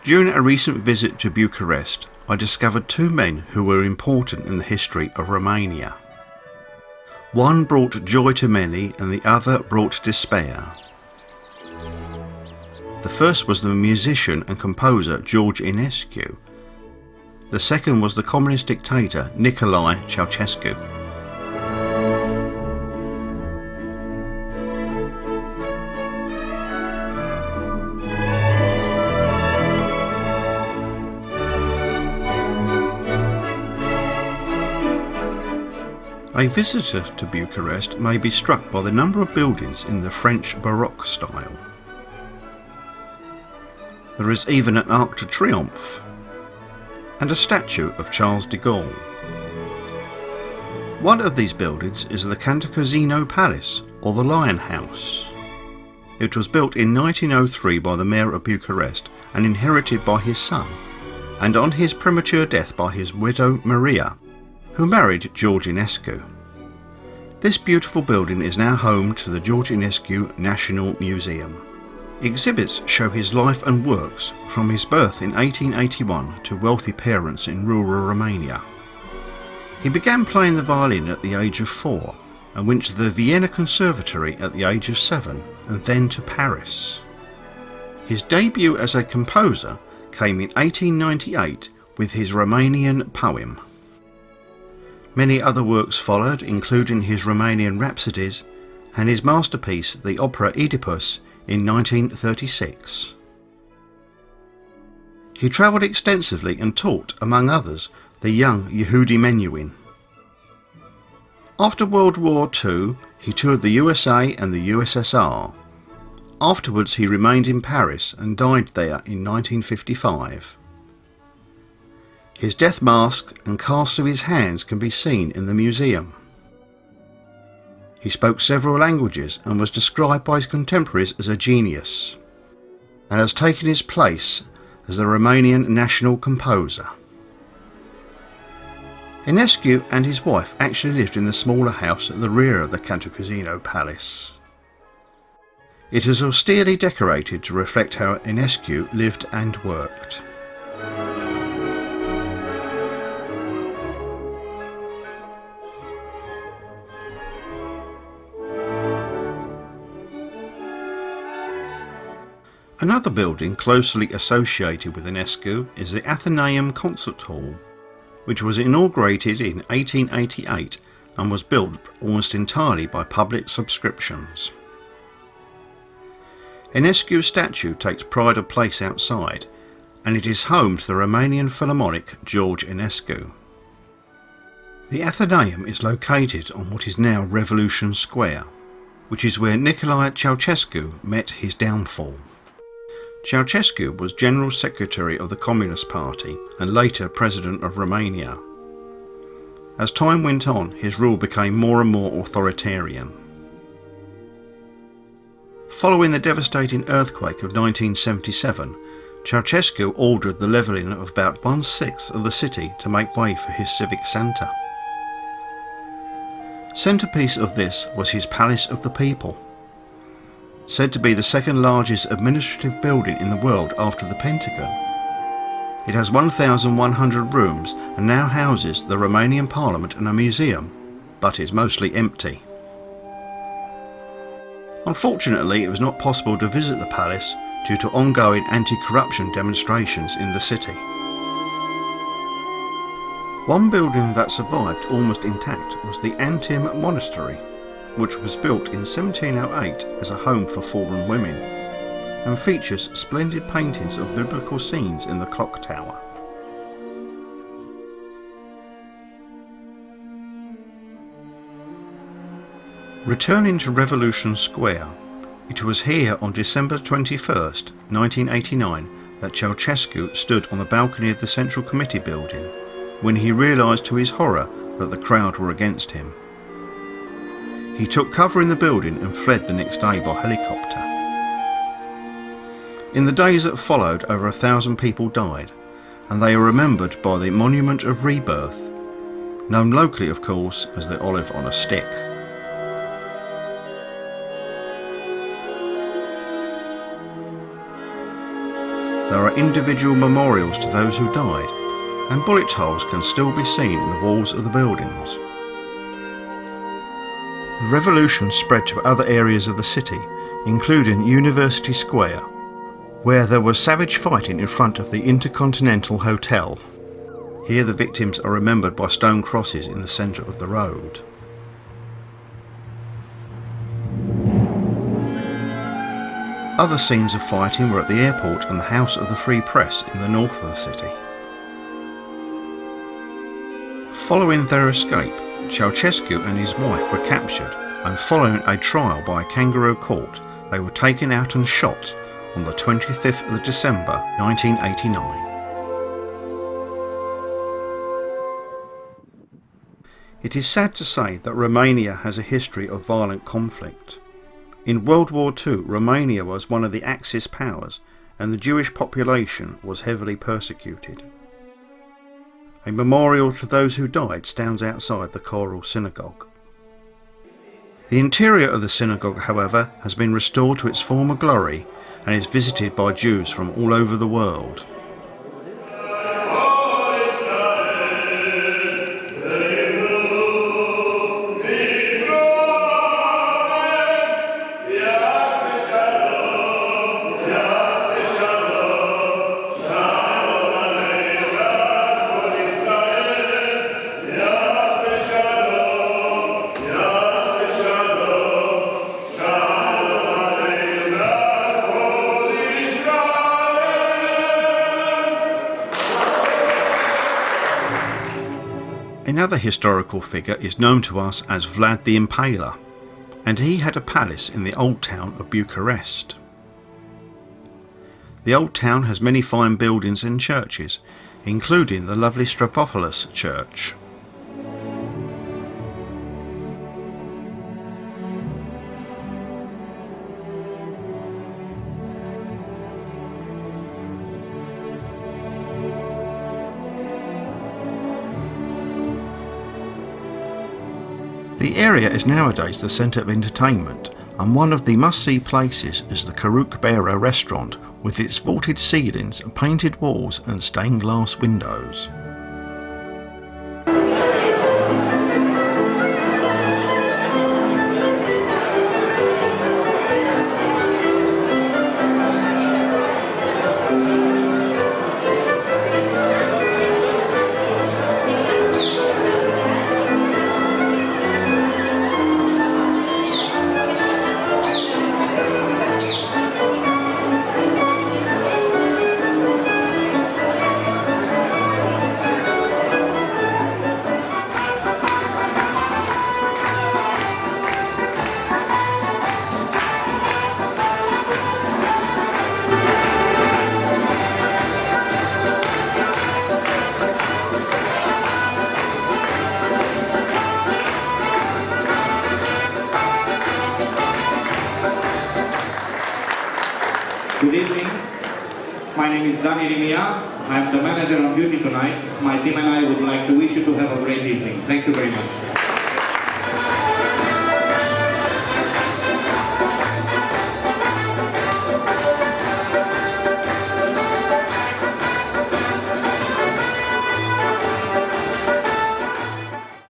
During a recent visit to Bucharest, I discovered two men who were important in the history of Romania. One brought joy to many and the other brought despair. The first was the musician and composer George Enescu. The second was the communist dictator Nicolae Ceaușescu. A visitor to Bucharest may be struck by the number of buildings in the French Baroque style. There is even an Arc de Triomphe and a statue of Charles de Gaulle. One of these buildings is the Cantacuzino Palace, or the Lion House. It was built in 1903 by the Mayor of Bucharest and inherited by his son, and on his premature death by his widow Maria, who married George Enescu. This beautiful building is now home to the George Enescu National Museum. Exhibits show his life and works from his birth in 1881 to wealthy parents in rural Romania. He began playing the violin at the age of 4 and went to the Vienna Conservatory at the age of 7 and then to Paris. His debut as a composer came in 1898 with his Romanian poem. Many other works followed, including his Romanian Rhapsodies and his masterpiece, the opera Oedipus, in 1936. He travelled extensively and taught, among others, the young Yehudi Menuhin. After World War II, he toured the USA and the USSR. Afterwards, he remained in Paris and died there in 1955. His death mask and casts of his hands can be seen in the museum. He spoke several languages and was described by his contemporaries as a genius, and has taken his place as the Romanian national composer. Enescu and his wife actually lived in the smaller house at the rear of the Cantacuzino Palace. It is austerely decorated to reflect how Enescu lived and worked. Another building closely associated with Enescu is the Athenaeum Concert Hall, which was inaugurated in 1888 and was built almost entirely by public subscriptions. Enescu's statue takes pride of place outside, and it is home to the Romanian Philharmonic George Enescu. The Athenaeum is located on what is now Revolution Square, which is where Nicolae Ceaușescu met his downfall. Ceaușescu was General Secretary of the Communist Party and later President of Romania. As time went on, his rule became more and more authoritarian. Following the devastating earthquake of 1977, Ceaușescu ordered the levelling of about 1/6 of the city to make way for his civic centre. Centrepiece of this was his Palace of the People. Said to be the second largest administrative building in the world after the Pentagon. It has 1,100 rooms and now houses the Romanian Parliament and a museum, but is mostly empty. Unfortunately, it was not possible to visit the palace due to ongoing anti-corruption demonstrations in the city. One building that survived almost intact was the Antim Monastery, which was built in 1708 as a home for fallen women, and features splendid paintings of biblical scenes in the clock tower. Returning to Revolution Square, it was here on December 21st, 1989 that Ceaușescu stood on the balcony of the Central Committee building when he realised to his horror that the crowd were against him. He took cover in the building and fled the next day by helicopter. In the days that followed, over 1,000 people died, and they are remembered by the Monument of Rebirth, known locally of course as the Olive on a Stick. there are individual memorials to those who died, and bullet holes can still be seen in the walls of the buildings. The revolution spread to other areas of the city, including University Square, where there was savage fighting in front of the Intercontinental Hotel. Here the victims are remembered by stone crosses in the centre of the road. Other scenes of fighting were at the airport and the House of the Free Press in the north of the city. Following their escape, Ceaușescu and his wife were captured, and following a trial by a kangaroo court, they were taken out and shot on the 25th of December 1989. It is sad to say that Romania has a history of violent conflict. In World War II, Romania was one of the Axis powers, and the Jewish population was heavily persecuted. A memorial to those who died stands outside the choral synagogue. The interior of the synagogue, however, has been restored to its former glory and is visited by Jews from all over the world. Another historical figure is known to us as Vlad the Impaler, and he had a palace in the old town of Bucharest. The old town has many fine buildings and churches, including the lovely Strapopolis church. The area is nowadays the centre of entertainment, and one of the must-see places is the Karuk Bera restaurant with its vaulted ceilings, painted walls and stained glass windows. Good evening. My name is I'm the manager of Beauty tonight. My team and I would like to wish you to have a great evening. Thank you very much.